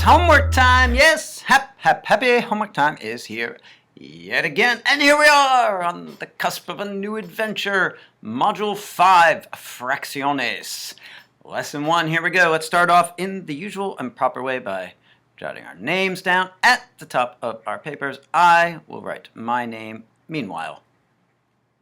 homework time. Yes, happy homework time is here yet again. And here we are on the cusp of a new adventure. Module 5, Fracciones. Lesson 1, here we go. Let's start off in the usual and proper way by jotting our names down at the top of our papers. I will write my name. Meanwhile,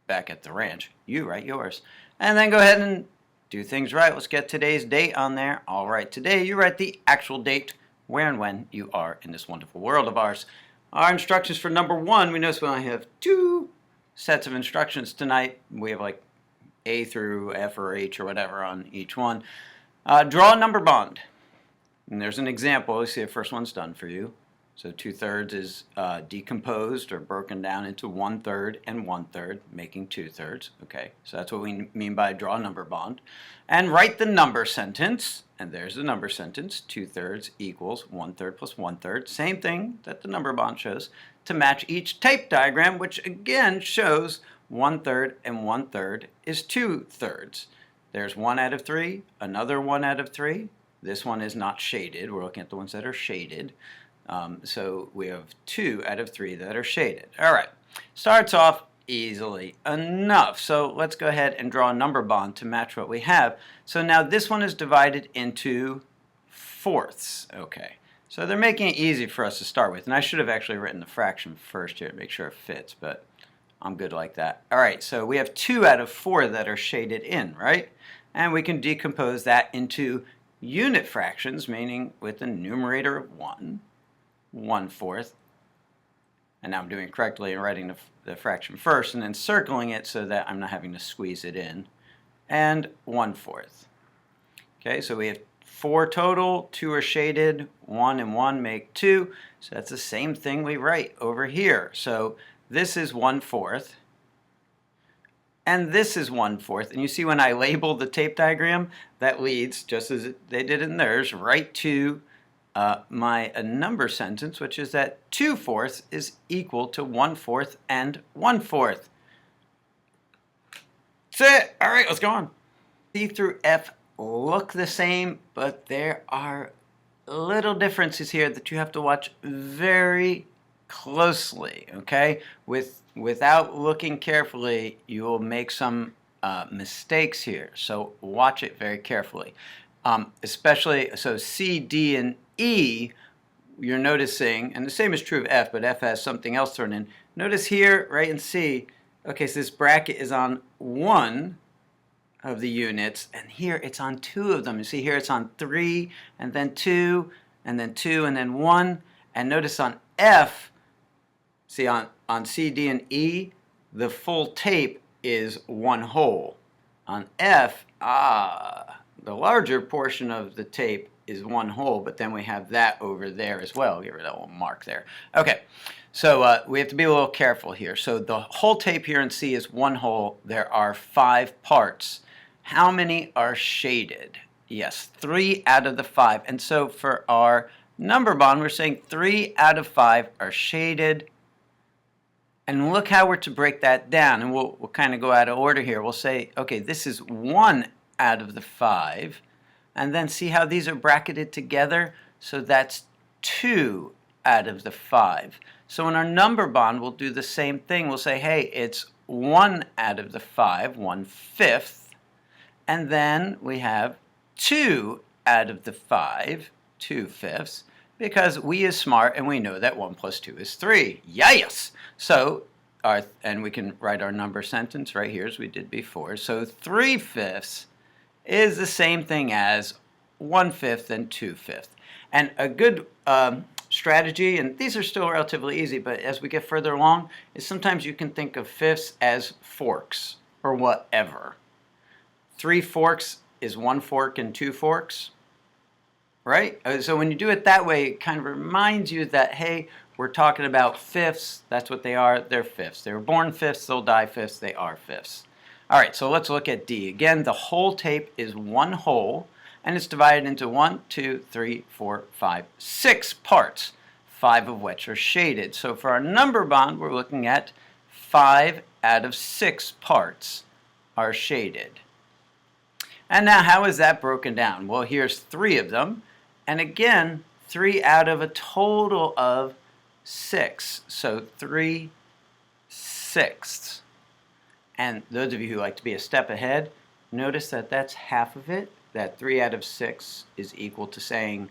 back at the ranch, you write yours. And then go ahead and do things right. Let's get today's date on there. All right, today you write the actual date, where and when you are in this wonderful world of ours. Our instructions for number 1, we notice we only have 2 sets of instructions tonight. We have like A through F or H or whatever on each one. Draw a number bond. And there's an example. You see the first one's done for you. So 2/3 is decomposed or broken down into 1/3 and 1/3, making 2/3. Okay, so that's what we mean by draw a number bond. And write the number sentence. And there's the number sentence. 2/3 equals 1/3 plus 1/3. Same thing that the number bond shows, to match each tape diagram, which again shows 1/3 and 1/3 is 2/3. There's 1 out of 3, another 1 out of 3. This one is not shaded. We're looking at the ones that are shaded. So we have 2 out of 3 that are shaded. All right, starts off easily enough. So let's go ahead and draw a number bond to match what we have. So now this one is divided into fourths. Okay, so they're making it easy for us to start with. And I should have actually written the fraction first here to make sure it fits, but I'm good like that. All right, so we have 2 out of 4 that are shaded in, right? And we can decompose that into unit fractions, meaning with a numerator of 1, 1/4, and now I'm doing it correctly and writing the fraction first and then circling it so that I'm not having to squeeze it in, and 1/4. Okay, so we have 4 total, 2 are shaded, 1 and 1 make 2, so that's the same thing we write over here. So this is 1/4, and this is 1/4, and you see when I label the tape diagram, that leads, just as they did in theirs, right to my number sentence, which is that 2/4 is equal to 1/4 and 1/4. That's it. All right, let's go on. C through F look the same, but there are little differences here that you have to watch very closely, okay? Without looking carefully, you will make some mistakes here, so watch it very carefully. Especially, so C, D, and E, you're noticing, and the same is true of F, but F has something else thrown in. Notice here, right in C, okay, so this bracket is on 1 of the units, and here it's on 2 of them. You see here it's on 3, and then 2, and then 2, and then 1. And notice on F, see on C, D, and E, the full tape is 1 whole. On F, the larger portion of the tape is 1 whole, but then we have that over there as well. Get rid of that little mark there. Okay, so we have to be a little careful here. So the whole tape here in C is 1 whole. There are 5 parts. How many are shaded? Yes, 3 out of the 5. And so for our number bond, we're saying 3 out of 5 are shaded. And look how we're to break that down. And we'll kind of go out of order here. We'll say, okay, this is 1 out of the 5. And then see how these are bracketed together? So that's 2 out of the 5. So in our number bond, we'll do the same thing. We'll say, hey, it's 1 out of the 5, 1/5. And then we have 2 out of the 5, 2/5, because we is smart and we know that 1 plus 2 is 3. Yes! So, and we can write our number sentence right here as we did before. So 3/5 is the same thing as 1/5 and 2/5. And a good strategy, and these are still relatively easy, but as we get further along, is sometimes you can think of fifths as forks or whatever. 3 forks is 1 fork and 2 forks, right? So when you do it that way, it kind of reminds you that, hey, we're talking about fifths. That's what they are. They're fifths. They were born fifths. They'll die fifths. They are fifths. All right, so let's look at D. Again, the whole tape is 1 whole, and it's divided into 1, 2, 3, 4, 5, 6 parts, 5 of which are shaded. So for our number bond, we're looking at 5 out of 6 parts are shaded. And now how is that broken down? Well, here's 3 of them. And again, 3 out of a total of 6. So 3/6. And those of you who like to be a step ahead, notice that that's half of it. That 3 out of 6 is equal to saying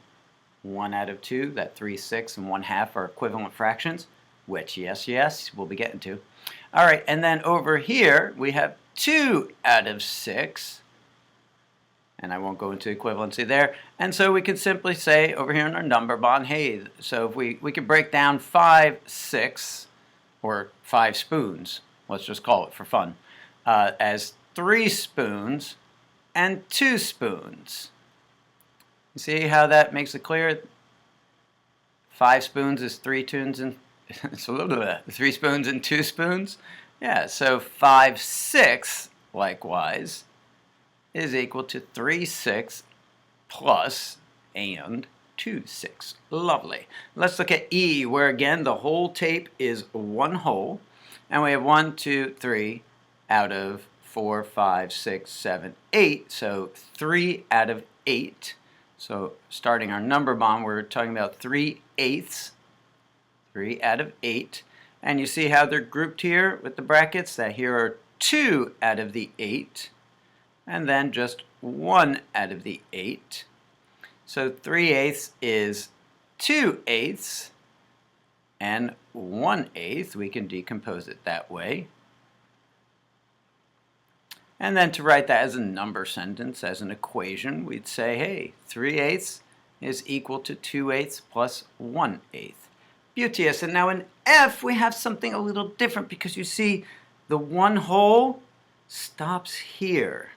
1 out of 2. That 3/6 and 1/2 are equivalent fractions, which, yes, we'll be getting to. All right, and then over here, we have 2 out of 6. And I won't go into equivalency there. And so we could simply say over here in our number bond, hey, so if we could break down 5/6, or 5 spoons, let's just call it for fun, as 3 spoons and 2 spoons. You see how that makes it clear? 5 spoons is 3 spoons and 3 spoons and 2 spoons. Yeah, so 5/6 likewise is equal to 3/6 plus and 2/6. Lovely. Let's look at E, where again the whole tape is one whole, and we have 1, 2, 3 out of 4, 5, 6, 7, 8. So 3 out of 8. So starting our number bond, we're talking about 3/8. 3 out of 8. And you see how they're grouped here with the brackets? That here are 2 out of the 8. And then just 1 out of the 8. So 3/8 is 2/8 and 1/8. We can decompose it that way. And then to write that as a number sentence, as an equation, we'd say, hey, 3/8 is equal to 2/8 plus 1/8. Beauteous. And now in F, we have something a little different because you see the one whole stops here.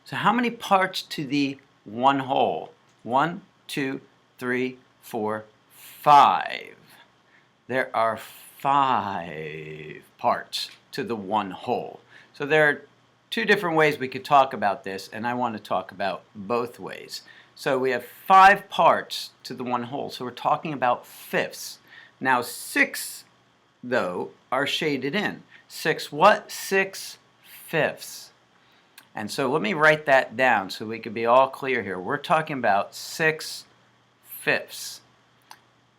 So how many parts to the one whole? 1, 2, 3, 4, 5. There are 5 parts to the one whole. So there are 2 different ways we could talk about this, and I want to talk about both ways. So we have 5 parts to the one whole, so we're talking about fifths. Now 6, though, are shaded in. 6 what? 6/5. And so let me write that down so we can be all clear here. We're talking about 6/5.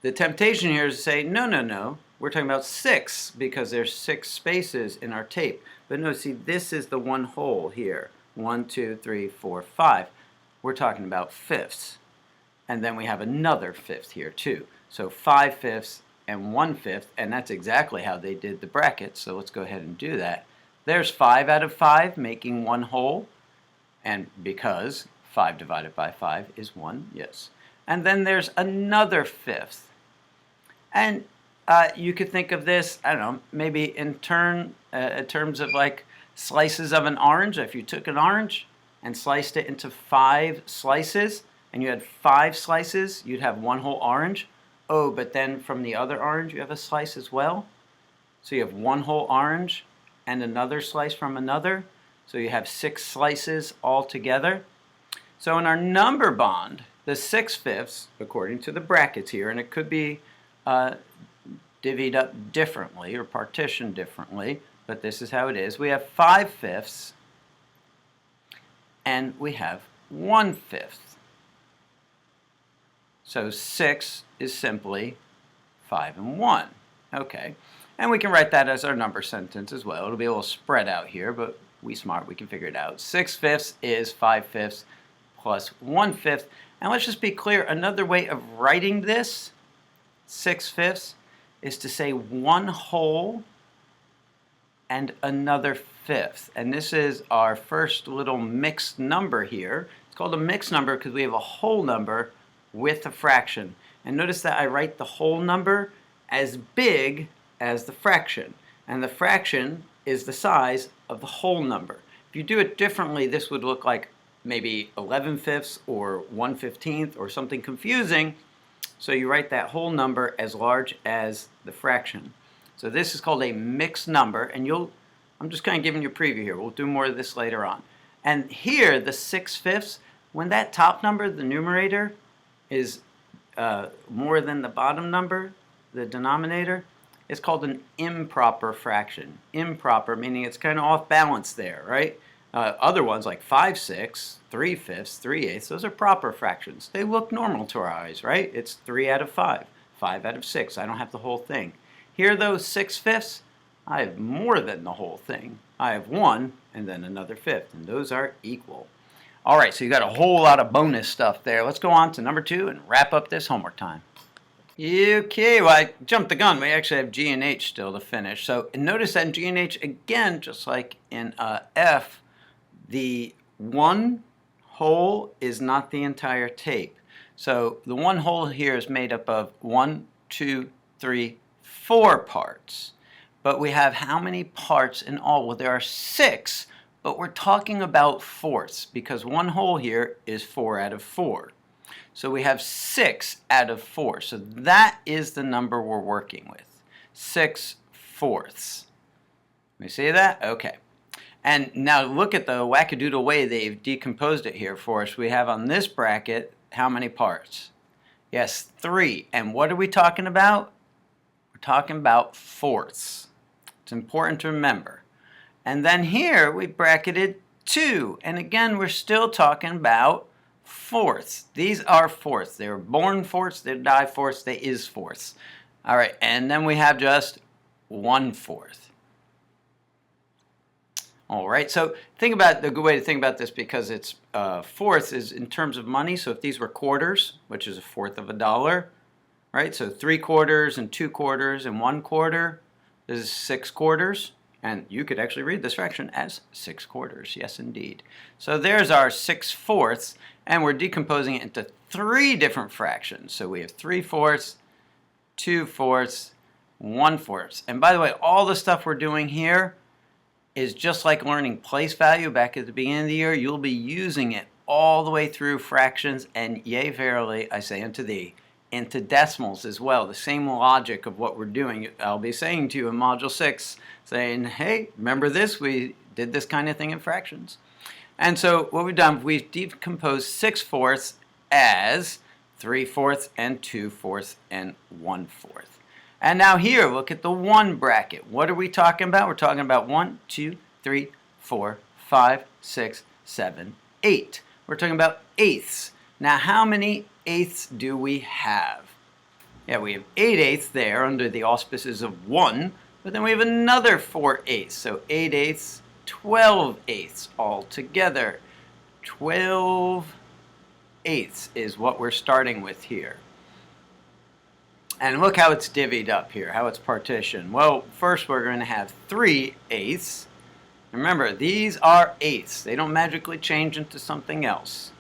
The temptation here is to say, no, we're talking about 6 because there's 6 spaces in our tape. But no, see, this is the one whole here. 1, 2, 3, 4, 5. We're talking about fifths. And then we have another fifth here too. So 5/5 and 1/5, and that's exactly how they did the brackets. So let's go ahead and do that. There's 5 out of 5, making one whole, and because 5 divided by 5 is 1, yes. And then there's another fifth. And you could think of this, I don't know, maybe in terms of like slices of an orange. If you took an orange and sliced it into 5 slices, and you had 5 slices, you'd have one whole orange. Oh, but then from the other orange, you have a slice as well. So you have one whole orange and another slice from another. So you have 6 slices all together. So in our number bond, the 6/5, according to the brackets here, and it could be divvied up differently or partitioned differently, but this is how it is. We have 5/5 and we have 1/5. So 6 is simply 5 and 1. Okay. And we can write that as our number sentence as well. It'll be a little spread out here, but we smart, we can figure it out. 6/5 is 5/5 plus 1/5. And let's just be clear, another way of writing this, 6/5, is to say one whole and another fifth. And this is our first little mixed number here. It's called a mixed number because we have a whole number with a fraction. And notice that I write the whole number as big as the fraction, and the fraction is the size of the whole number. If you do it differently, this would look like maybe 11/5 or 1/15 or something confusing, so you write that whole number as large as the fraction. So this is called a mixed number, and I'm just kind of giving you a preview here. We'll do more of this later on. And here, the 6/5, when that top number, the numerator, is more than the bottom number, the denominator, it's called an improper fraction. Improper, meaning it's kind of off balance there, right? Other ones like 5/6, 3/5, 3/8, those are proper fractions. They look normal to our eyes, right? It's 3 out of 5, 5 out of 6. I don't have the whole thing. Here, though, 6/5, I have more than the whole thing. I have 1 and then another 5th, and those are equal. All right, so you got a whole lot of bonus stuff there. Let's go on to number 2 and wrap up this homework time. Okay, well, I jumped the gun. We actually have G and H still to finish. So notice that in G and H, again, just like in F, the one whole is not the entire tape. So the one whole here is made up of 1, 2, 3, 4 parts. But we have how many parts in all? Well, there are 6, but we're talking about fourths because one whole here is 4 out of 4. So we have 6 out of 4. So that is the number we're working with, 6/4. We see that? Okay. And now look at the wackadoodle way they've decomposed it here for us. We have on this bracket how many parts? Yes, 3. And what are we talking about? We're talking about fourths. It's important to remember. And then here we bracketed 2. And again, we're still talking about fourths. These are fourths. They were born fourths, they die fourths, they is fourths. All right, and then we have just 1/4. All right, so think about the good way to think about this because it's fourths is in terms of money. So if these were quarters, which is 1/4 of a dollar, right? So 3/4 and 2/4 and 1/4 is 6/4. And you could actually read this fraction as 6/4. Yes, indeed. So there's our 6/4, and we're decomposing it into 3 different fractions. So we have 3/4, 2/4, 1/4. And by the way, all the stuff we're doing here is just like learning place value back at the beginning of the year. You'll be using it all the way through fractions, and yea, verily, I say unto thee, into decimals as well. The same logic of what we're doing. I'll be saying to you in Module 6, saying, hey, remember this? We did this kind of thing in fractions. And so what we've done, we've decomposed 6/4 as 3/4 and 2/4 and 1/4. And now here, look at the 1 bracket. What are we talking about? We're talking about 1, 2, 3, 4, 5, 6, 7, 8. We're talking about eighths. Now, how many eighths do we have? Yeah, we have 8/8 there under the auspices of 1, but then we have another 4/8. So 8/8, 12/8 altogether. 12/8 is what we're starting with here. And look how it's divvied up here, how it's partitioned. Well, first we're going to have 3/8. Remember, these are eighths. They don't magically change into something else.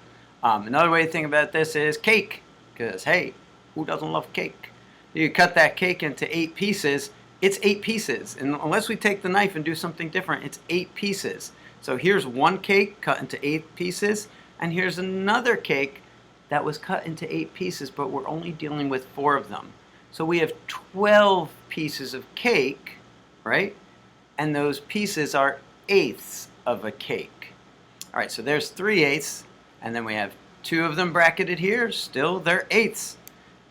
Another way to think about this is cake, because, hey, who doesn't love cake? You cut that cake into 8 pieces, it's 8 pieces. And unless we take the knife and do something different, it's 8 pieces. So here's one cake cut into 8 pieces, and here's another cake that was cut into 8 pieces, but we're only dealing with 4 of them. So we have 12 pieces of cake, right? And those pieces are eighths of a cake. All right, so there's 3/8, and then we have 2 of them bracketed here, still they're eighths.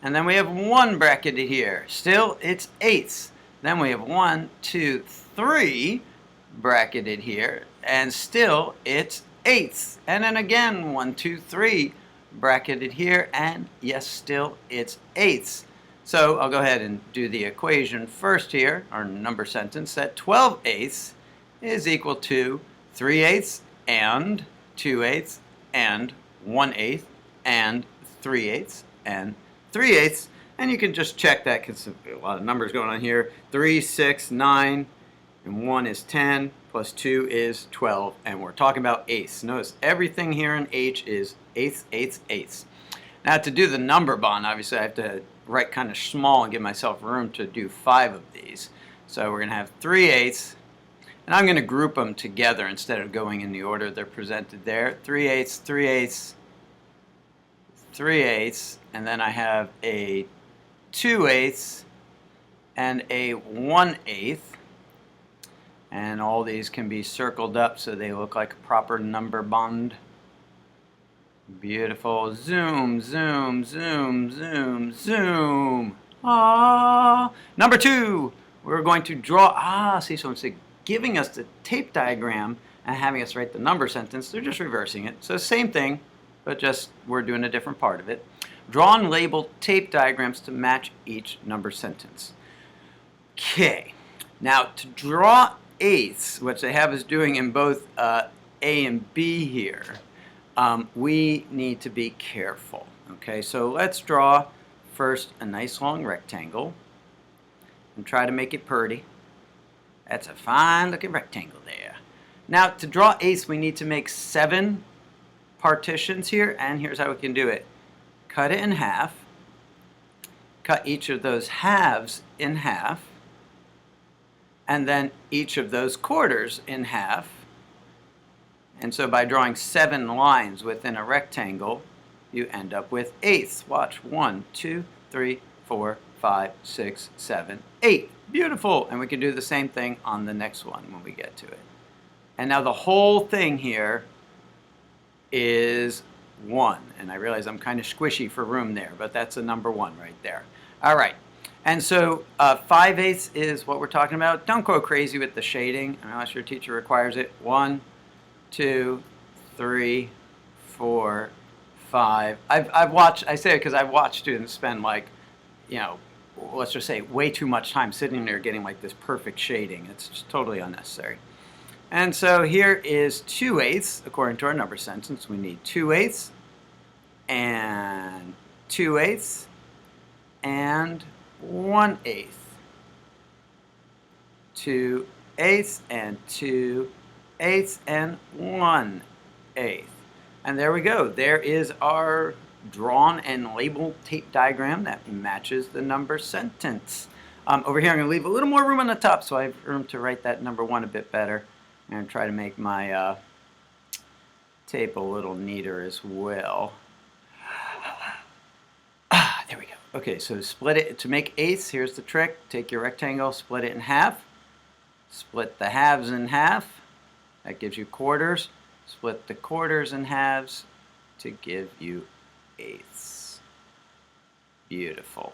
And then we have 1 bracketed here, still it's eighths. Then we have 1, 2, 3 bracketed here, and still it's eighths. And then again, 1, 2, 3 bracketed here, and yes, still it's eighths. So I'll go ahead and do the equation first here, our number sentence, that 12/8 is equal to 3/8 and 2/8 and 1/8 and 3/8 and 3/8. And you can just check that because a lot of numbers going on here. 3, 6, 9, and 1 is 10, plus 2 is 12, and we're talking about eighths. Notice everything here in H is eighths, eighths, eighths. Now to do the number bond, obviously I have to write kind of small and give myself room to do 5 of these. So we're going to have 3/8, and I'm going to group them together instead of going in the order they're presented there. 3/8, 3/8, 3/8, and then I have a 2/8 and a 1/8, and all these can be circled up so they look like a proper number bond. Beautiful. Zoom, zoom, zoom, zoom, zoom. Ah. Number 2, we're going to draw. See, so it's giving us the tape diagram, and having us write the number sentence, they're just reversing it. So same thing, but just we're doing a different part of it. Draw and label tape diagrams to match each number sentence. Okay, now to draw eighths, which they have us doing in both A and B here, we need to be careful. Okay, so let's draw first a nice long rectangle and try to make it pretty. That's a fine looking rectangle there. Now to draw eighths, we need to make 7 partitions here, and here's how we can do it. Cut it in half, cut each of those halves in half, and then each of those quarters in half. And so by drawing 7 lines within a rectangle, you end up with eighths. Watch, 1, 2, 3, 4, 5, 6, 7, 8. Beautiful. And we can do the same thing on the next one when we get to it. And now the whole thing here is 1. And I realize I'm kind of squishy for room there, but that's a number 1 right there. All right. And so 5/8 is what we're talking about. Don't go crazy with the shading unless your teacher requires it. 1, 2, 3, 4, 5. I've watched, I say it because I've watched students spend like, you know, let's just say way too much time sitting there getting like this perfect shading. It's just totally unnecessary. And so here is 2/8 according to our number sentence. We need 2/8 and 2/8 and 1/8. 2/8 and 2/8 and 1/8. And there we go. There is our drawn and labeled tape diagram that matches the number sentence. Over here I'm going to leave a little more room on the top so I have room to write that number 1 a bit better. I'm going to try to make my tape a little neater as well. There we go. Okay, so split it. To make eighths, here's the trick. Take your rectangle, split it in half. Split the halves in half. That gives you quarters. Split the quarters in halves to give you eighths. Beautiful.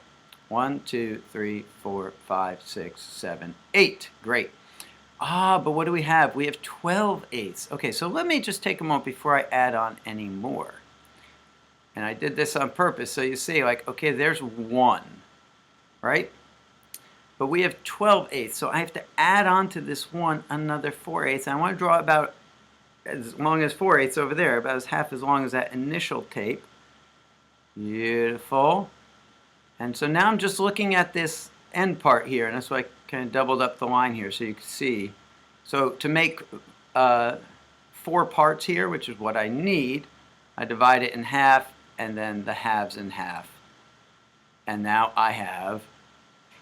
1, 2, 3, 4, 5, 6, 7, 8. Great. But what do we have? We have 12/8. Okay, so let me just take a moment before I add on any more. And I did this on purpose, so you see, like, okay, there's 1, right? But we have 12/8, so I have to add on to this 1 another 4/8. I want to draw about as long as 4/8 over there, about as half as long as that initial tape. Beautiful. And so now I'm just looking at this end part here, and that's why I kind of doubled up the line here so you can see. So to make 4 parts here, which is what I need, I divide it in half and then the halves in half. And now I have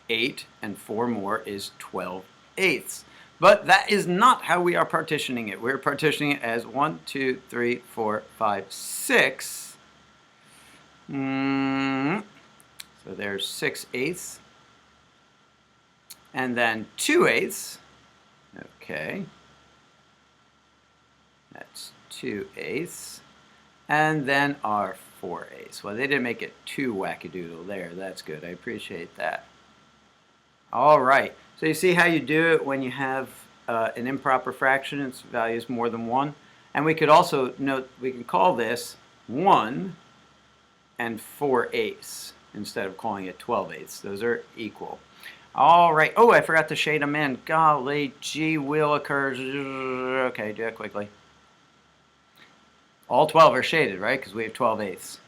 8 and 4 more is 12/8. But that is not how we are partitioning it. We're partitioning it as 1, 2, 3, 4, 5, 6. So there's 6/8. And then 2/8. Okay. That's 2/8. And then our 4/8. Well, they didn't make it too wackadoodle there. That's good. I appreciate that. All right. So you see how you do it when you have an improper fraction. Its value is more than 1. And we could also note, we can call this 1 and 4/8 instead of calling it 12/8. Those are equal. All right. Oh, I forgot to shade them in. Golly gee willikers. Okay, do that quickly. All 12 are shaded, right? Because we have 12/8.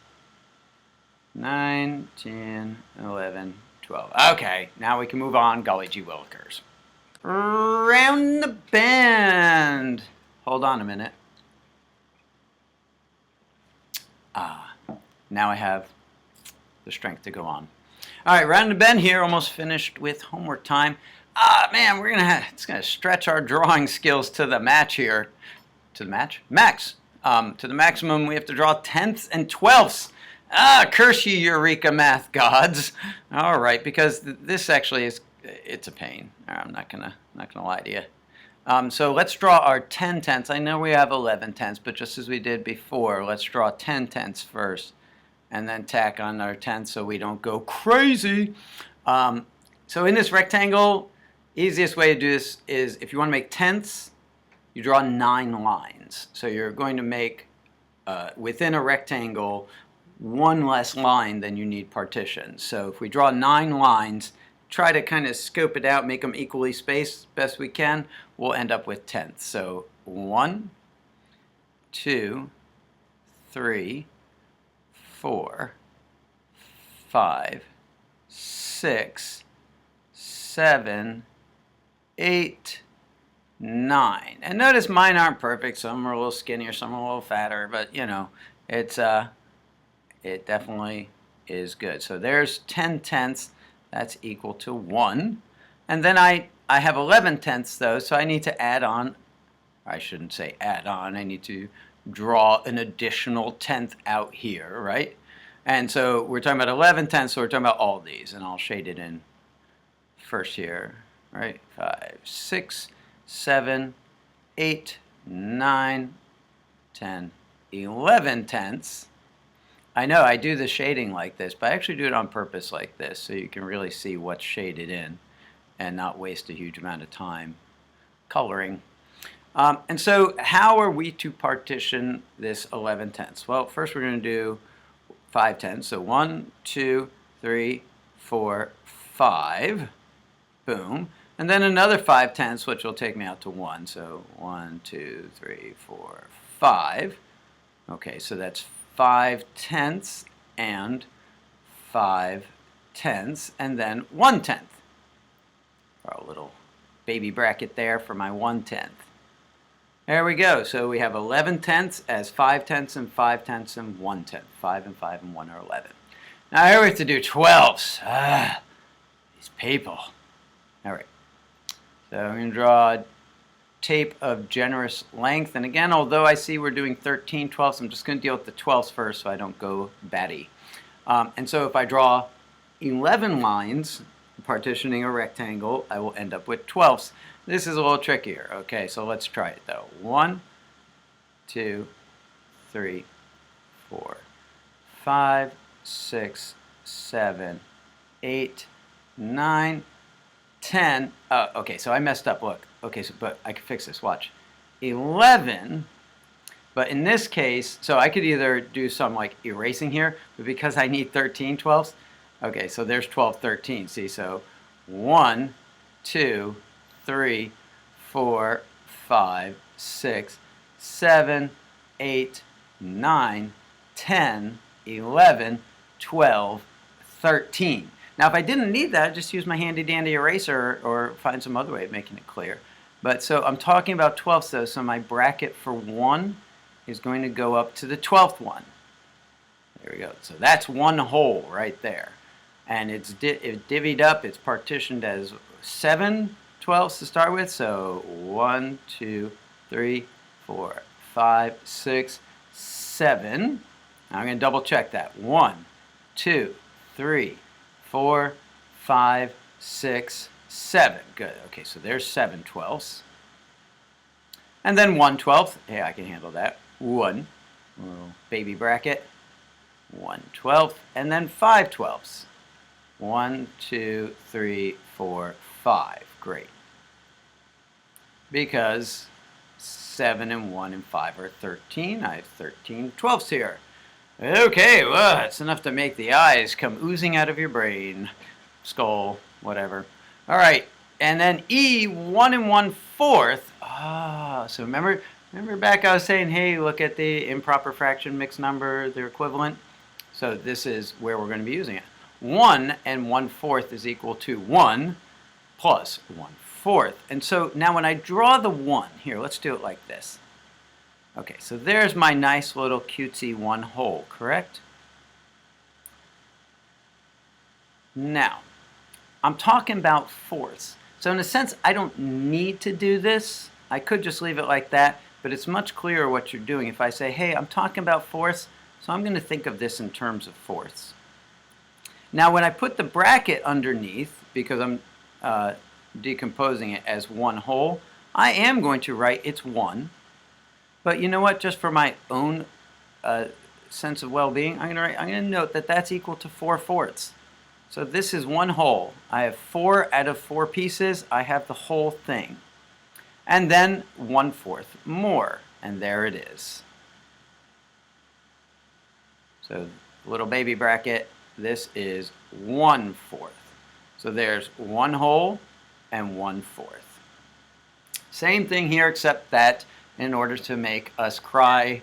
9, 10, 11, 12. Okay, now we can move on. Golly gee willikers. Round the bend. Hold on a minute. Now I have the strength to go on. All right, round the bend here. Almost finished with homework time. Man, it's gonna stretch our drawing skills to the match here. To the match? Max. To the maximum, we have to draw tenths and twelfths. Curse you, Eureka Math gods. All right, because this actually it's a pain. I'm not gonna lie to you. So let's draw our 10 tenths. I know we have 11 tenths, but just as we did before, let's draw 10 tenths first, and then tack on our tenths so we don't go crazy. So in this rectangle, easiest way to do this is if you want to make tenths, you draw 9 lines. So you're going to make, within a rectangle, 1 less line than you need partitions. So if we draw 9 lines, try to kind of scope it out, make them equally spaced best we can, we'll end up with tenths. So 1, 2, 3, 4, 5, 6, 7, 8, 9. And notice mine aren't perfect. Some are a little skinnier, some are a little fatter, but you know, it definitely is good. So there's 10 tenths. That's equal to 1. And then I have 11 tenths though, so I need to add on. I shouldn't say add on. I need to draw an additional tenth out here, right? And so we're talking about 11 tenths, so we're talking about all these, and I'll shade it in first here, right? 5, 6, 7, 8, 9, 10, 11 tenths. I know I do the shading like this, but I actually do it on purpose like this so you can really see what's shaded in and not waste a huge amount of time coloring. And so how are we to partition this 11 tenths? Well, first we're going to do 5 tenths. So 1, 2, 3, 4, 5. Boom. And then another 5 tenths, which will take me out to 1. So 1, 2, 3, 4, 5. Okay, so that's 5 tenths and 5 tenths, and then 1 tenth. Draw a little baby bracket there for my 1 tenth. There we go. So we have 11 tenths as 5 tenths and 5 tenths and 1 tenth. 5 and 5 and 1 are 11. Now here we have to do 12s. These people. All right. So I'm going to draw a tape of generous length. And again, although I see we're doing 13 12ths, I'm just going to deal with the 12ths first so I don't go batty. And so if I draw 11 lines partitioning a rectangle, I will end up with 12ths. This is a little trickier. Okay, so let's try it though. 1, 2, 3, 4, 5, 6, 7, 8, 9, 10. Okay, so I messed up. Look. Okay, so but I can fix this. Watch. 11. But in this case, so I could either do some like erasing here, but because I need 13 12ths, okay, so there's 12 13. See, so 1, 2, 3, 4, 5, 6, 7, 8, 9, 10, 11, 12, 13. Now, if I didn't need that, I'd just use my handy-dandy eraser or find some other way of making it clear. But so I'm talking about 12ths though, so my bracket for 1 is going to go up to the 12th one. There we go. So that's one whole right there. And it's divvied up, it's partitioned as 7 12ths to start with. So 1, 2, 3, 4, 5, 6, 7. Now I'm going to double check that. 1, 2, 3, 4, 5, 6, 7. Good. Okay, so there's 7 12ths. And then 1 12th. Hey, I can handle that. 1. Little baby bracket. 1 12th. And then 5 12ths. 1, 2, 3, 4, 5. Great. Because 7 and 1 and 5 are 13. I have 13 12ths here. Okay, well, that's enough to make the eyes come oozing out of your brain, skull, whatever. All right, and then E, 1 and 1/4. So remember back I was saying, hey, look at the improper fraction, mixed number, their equivalent. So this is where we're going to be using it. 1 and 1/4 is equal to 1 plus 1/4. And so now when I draw the 1, here, let's do it like this. Okay, so there's my nice little cutesy 1 whole, correct? Now, I'm talking about fourths. So in a sense, I don't need to do this. I could just leave it like that, but it's much clearer what you're doing if I say, hey, I'm talking about fourths, so I'm going to think of this in terms of fourths. Now, when I put the bracket underneath, because I'm decomposing it as 1 whole, I am going to write it's 1. But you know what? Just for my own sense of well-being, I'm going to note that that's equal to 4/4. So this is 1 whole. I have 4 out of 4 pieces. I have the whole thing. and then 1/4 more, and there it is. So little baby bracket, this is 1/4. So there's 1 whole and 1/4. Same thing here, except that in order to make us cry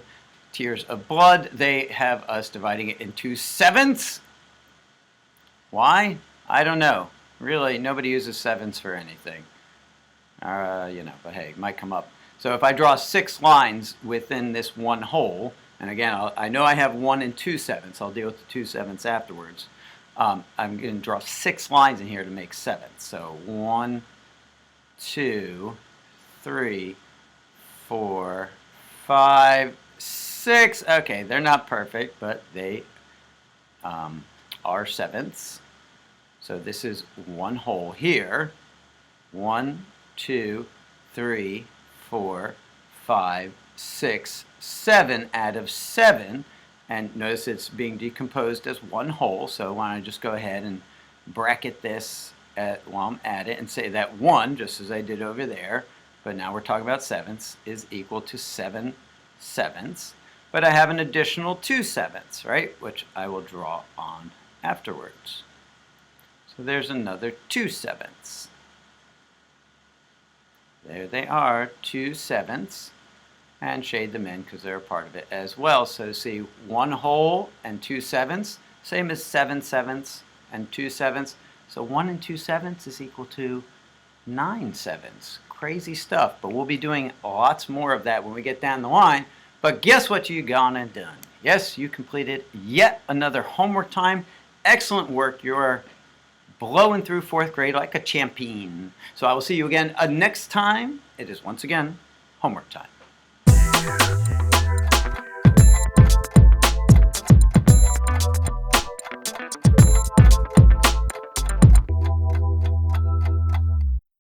tears of blood, they have us dividing it into 7ths. Why? I don't know. Really, nobody uses 7ths for anything. But hey, it might come up. So if I draw 6 lines within this 1 whole, and again, I know I have 1 and 2/7. I'll deal with the 2/7 afterwards. I'm going to draw 6 lines in here to make 7ths. So 1, 2, 3, 4, 5, 6. Okay, they're not perfect, but they are 7ths. So this is 1 whole here. 1, 2, 3, 4, 5, 6, 7 out of 7. And notice it's being decomposed as 1 whole. So why don't I just go ahead and bracket this while I'm at it and say that 1, just as I did over there, but now we're talking about 7ths, is equal to 7 7ths. But I have an additional 2/7, right, which I will draw on afterwards. So there's another 2/7. There they are, 2/7, and shade them in because they're a part of it as well. So see, 1 whole and 2/7, same as 7/7 and 2/7. So 1 and 2/7 is equal to 9/7. Crazy stuff, but we'll be doing lots more of that when we get down the line. But guess what you gone and done? Yes, you completed yet another homework time. Excellent work. You're blowing through 4th grade like a champion. So I will see you again next time. It is once again homework time.